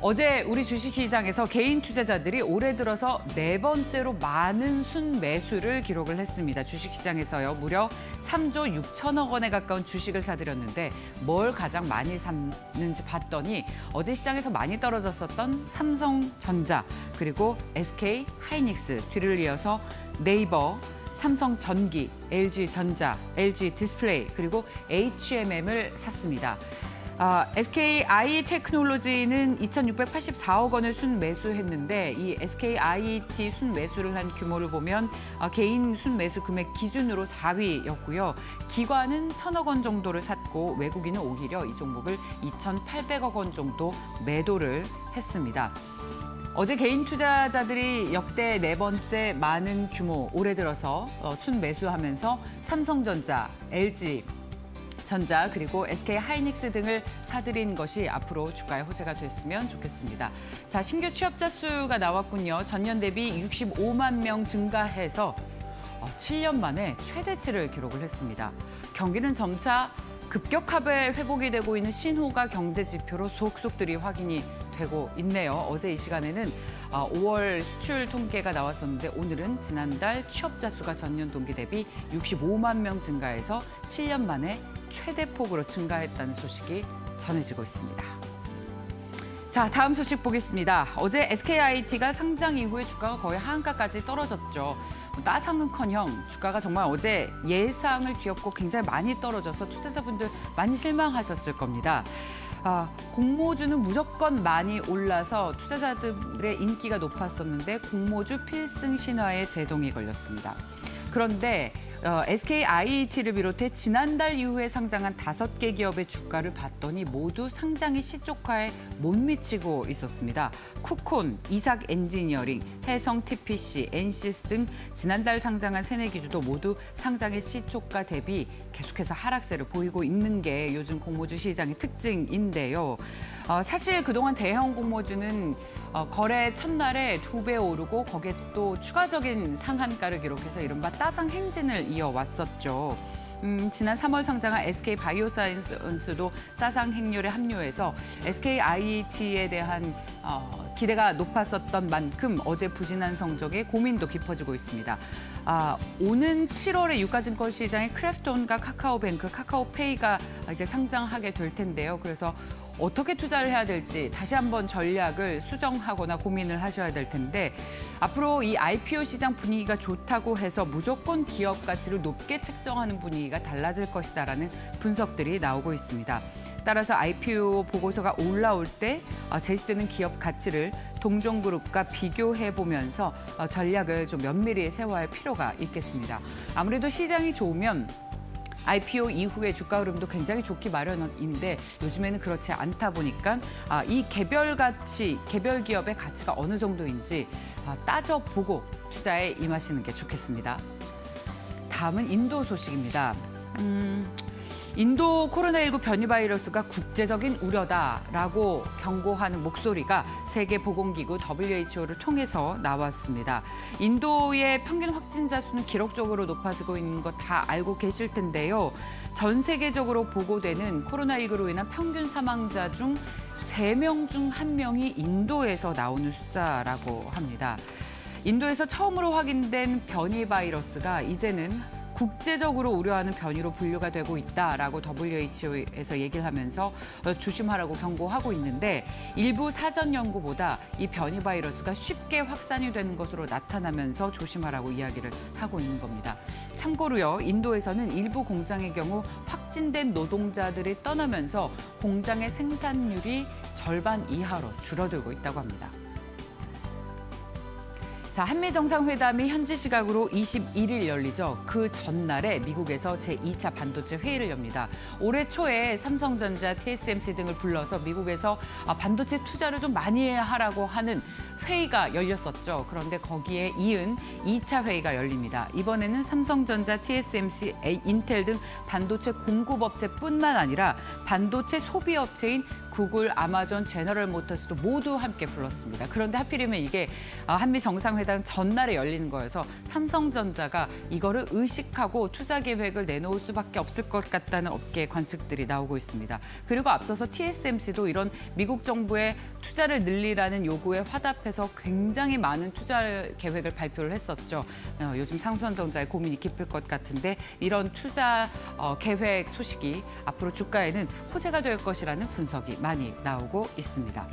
어제 우리 주식시장에서 개인 투자자들이 올해 들어서 네 번째로 많은 순매수를 기록을 했습니다. 주식시장에서요, 무려 3조 6천억 원에 가까운 주식을 사들였는데 뭘 가장 많이 샀는지 봤더니 어제 시장에서 많이 떨어졌었던 삼성전자, 그리고 SK 하이닉스, 뒤를 이어서 네이버, 삼성전기, LG전자, LG디스플레이, 그리고 HMM을 샀습니다. SKI 테크놀로지는 2,684억 원을 순매수했는데 이 SKIT 순매수를 한 규모를 보면 개인 순매수 금액 기준으로 4위였고요. 기관은 1,000억 원 정도를 샀고 외국인은 오히려 이 종목을 2,800억 원 정도 매도를 했습니다. 어제 개인 투자자들이 역대 네 번째 많은 규모 올해 들어서 순매수하면서 삼성전자, LG전자 그리고 SK 하이닉스 등을 사들인 것이 앞으로 주가의 호재가 됐으면 좋겠습니다. 자, 신규 취업자 수가 나왔군요. 전년 대비 65만 명 증가해서 7년 만에 최대치를 기록을 했습니다. 경기는 점차 급격하게 회복이 되고 있는 신호가 경제 지표로 속속들이 확인이 되고 있네요. 어제 이 시간에는 5월 수출 통계가 나왔었는데 오늘은 지난달 취업자 수가 전년 동기 대비 65만 명 증가해서 7년 만에 최대폭으로 증가했다는 소식이 전해지고 있습니다. 자, 다음 소식 보겠습니다. 어제 SKIT가 상장 이후에 주가가 거의 하한가까지 떨어졌죠. 따상은커녕 주가가 정말 어제 예상을 뒤엎고 굉장히 많이 떨어져서 투자자분들 많이 실망하셨을 겁니다. 공모주는 무조건 많이 올라서 투자자들의 인기가 높았었는데 공모주 필승 신화에 제동이 걸렸습니다. 그런데 SKIT를 비롯해 지난달 이후에 상장한 5개 기업의 주가를 봤더니 모두 상장이 시초가에 못 미치고 있었습니다. 쿠콘, 이삭 엔지니어링, 해성 TPC, 엔시스 등 지난달 상장한 3-4기주도 모두 상장의 시초가 대비 계속해서 하락세를 보이고 있는 게 요즘 공모주 시장의 특징인데요. 사실 그동안 대형 공모주는 거래 첫날에 2배 오르고 거기에 또 추가적인 상한가를 기록해서 이른바 따상 행진을 이어왔었죠. 지난 3월 상장한 SK 바이오사이언스도 따상 행렬에 합류해서 SKIT에 대한 기대가 높았었던 만큼 어제 부진한 성적에 고민도 깊어지고 있습니다. 오는 7월에 유가증권 시장에 크래프톤과 카카오뱅크, 카카오페이가 이제 상장하게 될 텐데요. 그래서 어떻게 투자를 해야 될지 다시 한번 전략을 수정하거나 고민을 하셔야 될 텐데 앞으로 이 IPO 시장 분위기가 좋다고 해서 무조건 기업 가치를 높게 책정하는 분위기가 달라질 것이다라는 분석들이 나오고 있습니다. 따라서 IPO 보고서가 올라올 때 제시되는 기업 가치를 동종그룹과 비교해보면서 전략을 좀 면밀히 세워야 할 필요가 있겠습니다. 아무래도 시장이 좋으면 IPO 이후의 주가 흐름도 굉장히 좋기 마련인데 요즘에는 그렇지 않다 보니까 이 개별 기업의 가치가 어느 정도인지 따져보고 투자에 임하시는 게 좋겠습니다. 다음은 인도 소식입니다. 인도 코로나19 변이 바이러스가 국제적인 우려다라고 경고하는 목소리가 세계보건기구 WHO를 통해서 나왔습니다. 인도의 평균 확진자 수는 기록적으로 높아지고 있는 거 다 알고 계실 텐데요. 전 세계적으로 보고되는 코로나19로 인한 평균 사망자 중 3명 중 1명이 인도에서 나오는 숫자라고 합니다. 인도에서 처음으로 확인된 변이 바이러스가 이제는 국제적으로 우려하는 변이로 분류가 되고 있다라고 WHO에서 얘기를 하면서 조심하라고 경고하고 있는데 일부 사전 연구보다 이 변이 바이러스가 쉽게 확산이 되는 것으로 나타나면서 조심하라고 이야기를 하고 있는 겁니다. 참고로요, 인도에서는 일부 공장의 경우 확진된 노동자들이 떠나면서 공장의 생산률이 절반 이하로 줄어들고 있다고 합니다. 자, 한미 정상회담이 현지 시각으로 21일 열리죠. 그 전날에 미국에서 제2차 반도체 회의를 엽니다. 올해 초에 삼성전자, TSMC 등을 불러서 미국에서 반도체 투자를 좀 많이 하라고 하는 회의가 열렸었죠. 그런데 거기에 이은 2차 회의가 열립니다. 이번에는 삼성전자, TSMC, 인텔 등 반도체 공급업체뿐만 아니라 반도체 소비업체인 구글, 아마존, 제너럴 모터스도 모두 함께 불렀습니다. 그런데 하필이면 이게 한미 정상회담 전날에 열리는 거여서 삼성전자가 이거를 의식하고 투자 계획을 내놓을 수밖에 없을 것 같다는 업계 관측들이 나오고 있습니다. 그리고 앞서서 TSMC도 이런 미국 정부의 투자를 늘리라는 요구에 화답해서 굉장히 많은 투자 계획을 발표를 했었죠. 요즘 삼성전자의 고민이 깊을 것 같은데 이런 투자 계획 소식이 앞으로 주가에는 호재가 될 것이라는 분석이 많이 나오고 있습니다.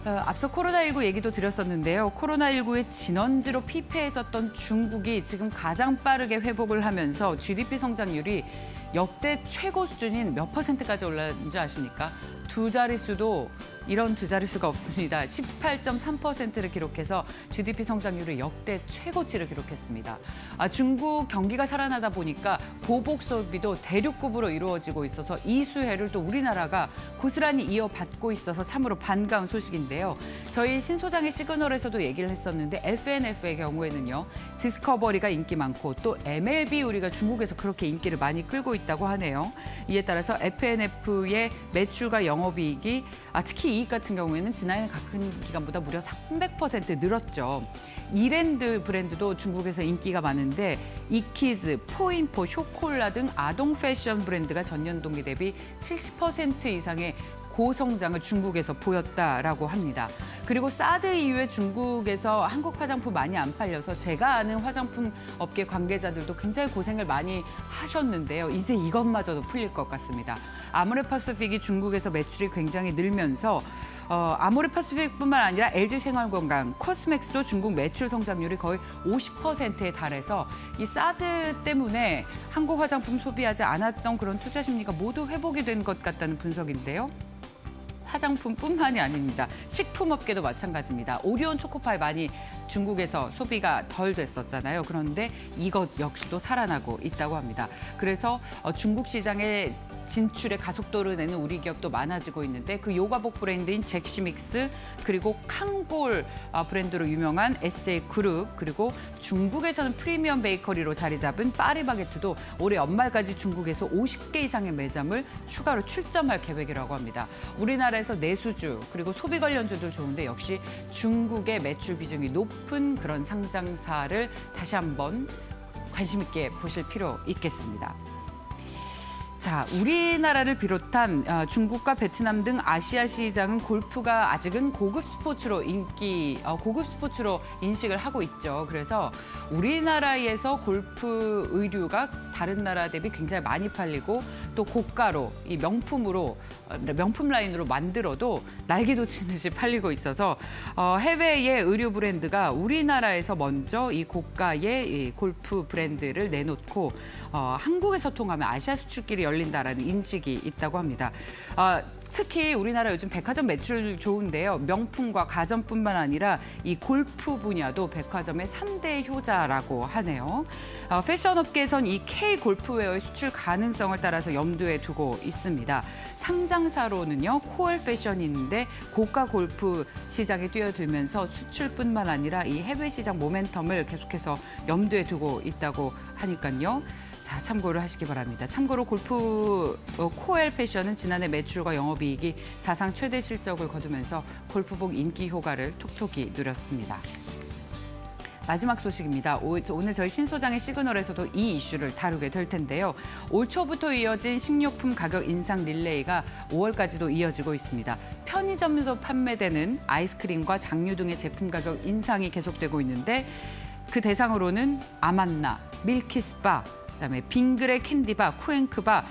앞서 코로나19 얘기도 드렸었는데요. 코로나19의 진원지로 피폐해졌던 중국이 지금 가장 빠르게 회복을 하면서 GDP 성장률이 역대 최고 수준인 몇 %까지 올랐는지 아십니까? 이런 두 자릿수가 없습니다. 18.3%를 기록해서 GDP 성장률을 역대 최고치를 기록했습니다. 중국 경기가 살아나다 보니까 보복 소비도 대륙급으로 이루어지고 있어서 이 수혜를 또 우리나라가 고스란히 이어받고 있어서 참으로 반가운 소식인데요. 저희 신 소장의 시그널에서도 얘기를 했었는데 FNF의 경우에는요. 디스커버리가 인기 많고 또 MLB 우리가 중국에서 그렇게 인기를 많이 끌고 있다고 하네요. 이에 따라서 FNF의 매출과 영업이익이 특히 이익 같은 경우에는 지난 같은 기간보다 무려 300% 늘었죠. 이랜드 브랜드도 중국에서 인기가 많은데 이키즈, 포인포, 쇼콜라 등 아동 패션 브랜드가 전년 동기 대비 70% 이상의 고성장을 중국에서 보였다라고 합니다. 그리고 사드 이후에 중국에서 한국 화장품 많이 안 팔려서 제가 아는 화장품 업계 관계자들도 굉장히 고생을 많이 하셨는데요. 이제 이것마저도 풀릴 것 같습니다. 아모레파시픽이 중국에서 매출이 굉장히 늘면서 아모레파시픽뿐만 아니라 LG생활건강, 코스맥스도 중국 매출 성장률이 거의 50%에 달해서 이 사드 때문에 한국 화장품 소비하지 않았던 그런 투자 심리가 모두 회복이 된 것 같다는 분석인데요. 화장품뿐만이 아닙니다. 식품업계도 마찬가지입니다. 오리온 초코파이 많이 중국에서 소비가 덜 됐었잖아요. 그런데 이것 역시도 살아나고 있다고 합니다. 그래서 중국 시장에 진출의 가속도를 내는 우리 기업도 많아지고 있는데 그 요가복 브랜드인 잭시믹스 그리고 칸골 브랜드로 유명한 SJ그룹 그리고 중국에서는 프리미엄 베이커리로 자리 잡은 파리바게트도 올해 연말까지 중국에서 50개 이상의 매점을 추가로 출점할 계획이라고 합니다. 우리나라에서 내수주 그리고 소비 관련주들 좋은데 역시 중국의 매출 비중이 높은 그런 상장사를 다시 한번 관심 있게 보실 필요 있겠습니다. 자, 우리나라를 비롯한 중국과 베트남 등 아시아 시장은 골프가 아직은 고급 스포츠로 인식을 하고 있죠. 그래서 우리나라에서 골프 의류가 다른 나라 대비 굉장히 많이 팔리고 또 고가로 이 명품 라인으로 만들어도 날개도 치듯이 팔리고 있어서 해외의 의류 브랜드가 우리나라에서 먼저 이 고가의 이 골프 브랜드를 내놓고 한국에서 통하면 아시아 수출길이 열린다라는 인식이 있다고 합니다. 특히 우리나라 요즘 백화점 매출 좋은데요. 명품과 가전뿐만 아니라 이 골프 분야도 백화점의 3대 효자라고 하네요. 패션업계에선 이 K 골프웨어의 수출 가능성을 따라서 염두에 두고 있습니다. 상장사로는요. 코엘 패션이 있는데 고가 골프 시장에 뛰어들면서 수출뿐만 아니라 이 해외 시장 모멘텀을 계속해서 염두에 두고 있다고 하니까요. 자, 참고를 하시기 바랍니다. 참고로 골프 코엘 패션은 지난해 매출과 영업이익이 사상 최대 실적을 거두면서 골프복 인기 효과를 톡톡히 누렸습니다. 마지막 소식입니다. 오늘 저희 신 소장의 시그널에서도 이 이슈를 다루게 될 텐데요. 올 초부터 이어진 식료품 가격 인상 릴레이가 5월까지도 이어지고 있습니다. 편의점에서 판매되는 아이스크림과 장류 등의 제품 가격 인상이 계속되고 있는데 그 대상으로는 아만나, 밀키스바, 그다음에 빙그레 캔디바, 쿠앤크바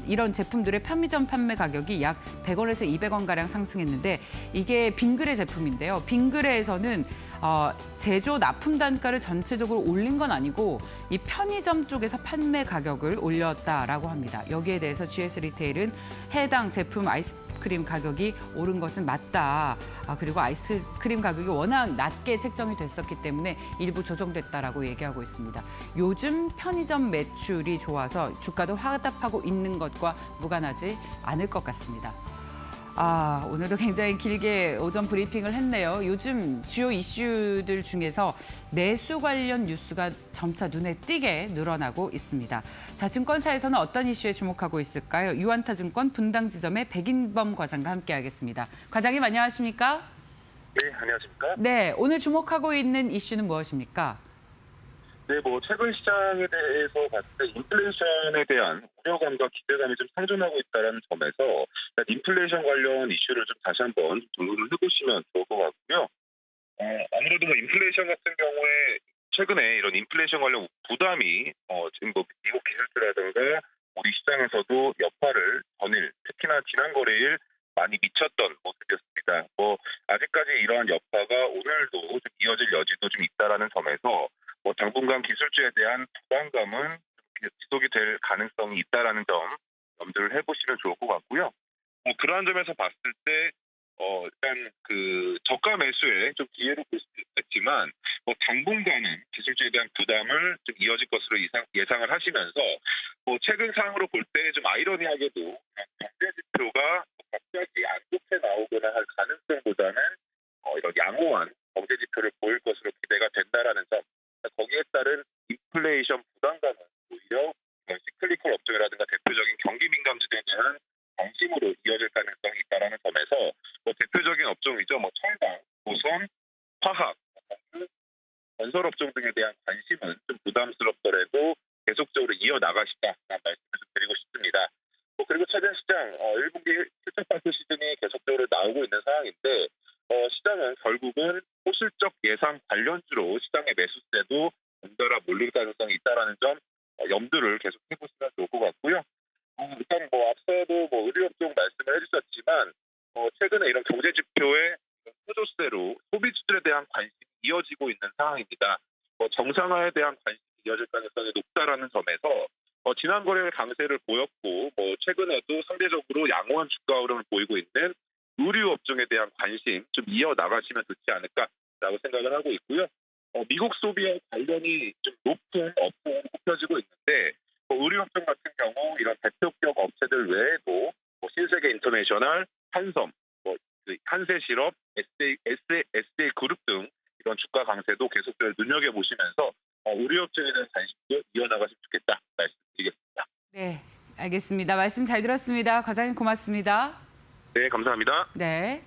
이런 제품들의 편의점 판매 가격이 약 100원에서 200원 가량 상승했는데 이게 빙그레 제품인데요. 빙그레에서는 제조 납품 단가를 전체적으로 올린 건 아니고 이 편의점 쪽에서 판매 가격을 올렸다라고 합니다. 여기에 대해서 GS 리테일은 해당 제품 아이스크림 가격이 오른 것은 맞다. 그리고 아이스크림 가격이 워낙 낮게 책정이 됐었기 때문에 일부 조정됐다라고 얘기하고 있습니다. 요즘 편의점 매출이 좋아서 주가도 화답하고 있는 것과 무관하지 않을 것 같습니다. 오늘도 굉장히 길게 오전 브리핑을 했네요. 요즘 주요 이슈들 중에서 내수 관련 뉴스가 점차 눈에 띄게 늘어나고 있습니다. 자, 증권사에서는 어떤 이슈에 주목하고 있을까요? 유안타증권 분당지점의 백인범 과장과 함께하겠습니다. 과장님 안녕하십니까? 네, 안녕하십니까? 네, 오늘 주목하고 있는 이슈는 무엇입니까? 네, 최근 시장에 대해서 봤을 때 인플레이션에 대한 우려감과 기대감이 좀 상존하고 있다는 점에서 인플레이션 관련 이슈를 좀 다시 한번 점검을 해보시면 좋을 것 같고요. 아무래도 인플레이션 같은 경우에 최근에 이런 인플레이션 관련 부담이 지금 미국 기술주라든가 우리 시장에서도 여파를 전일, 특히나 지난 거래일 많이 미쳤던 모습이었습니다. 아직까지 이러한 여파가 오늘도 좀 이어질 여지도 좀 있다라는 점에서 당분간 기술주에 대한 부담감은 지속이 될 가능성이 있다라는 점 염두를 해보시면 좋을 것 같고요. 그러한 점에서 봤을 때 일단 그 저가 매수에 좀 기회로 볼 수도 있겠지만 당분간은 기술주에 대한 부담을 좀 이어질 것으로 예상을 하시면서 최근 상황으로 볼 때 좀 아이러니하게도 경제 지표가 갑자기 안 좋게 나오거나 할 가능성보다는 이런 양호한 경제 지표를 보일 것으로 기대가 된다라는 점. 거기에 따른 인플레이션 부담감은 오히려 이런 시클리컬 업종이라든가 대표적인 경기 민감주에 대한 관심으로 이어질 가능성이 있다는 점에서 대표적인 업종이죠. 철강, 보선, 화학, 건설 업종 등에 대한 관심은 좀 부담스럽더라도 계속적으로 이어나가시다라는 말씀을 좀 드리고 싶습니다. 그리고 최근 시장 1분기 실적 발표 시즌이 계속적으로 나오고 있는 상황인데 시장은 결국은 호실적 예상 관련주로 시장의 매수세도 연달아 몰릴 가능성이 있다는 점 염두를 계속 해보시면 좋을 것 같고요. 일단 앞서도 의류업종 말씀을 해주셨지만 최근에 이런 경제 지표의 호조세로 소비주들에 대한 관심이 이어지고 있는 상황입니다. 정상화에 대한 관심이 이어질 가능성이 높다라는 점에서 지난 거래일 강세를 보였고 최근에도 상대적으로 양호한 주가 흐름을 보이고 있는 의류 업종에 대한 관심 좀 이어나가시면 좋지 않을까라고 생각을 하고 있고요. 미국 소비와 관련이 좀 높은 업종으로 꼽혀지고 있는데 의류 업종 같은 경우 이런 대표격 업체들 외에도 신세계 인터내셔널, 한섬, 한세실업, SA 그룹 등 이런 주가 강세도 계속적으로 눈여겨보시면서 의류 업종에 대한 관심도 이어나가시면 좋겠다 말씀드리겠습니다. 네, 알겠습니다. 말씀 잘 들었습니다. 과장님 고맙습니다. 네, 감사합니다. 네.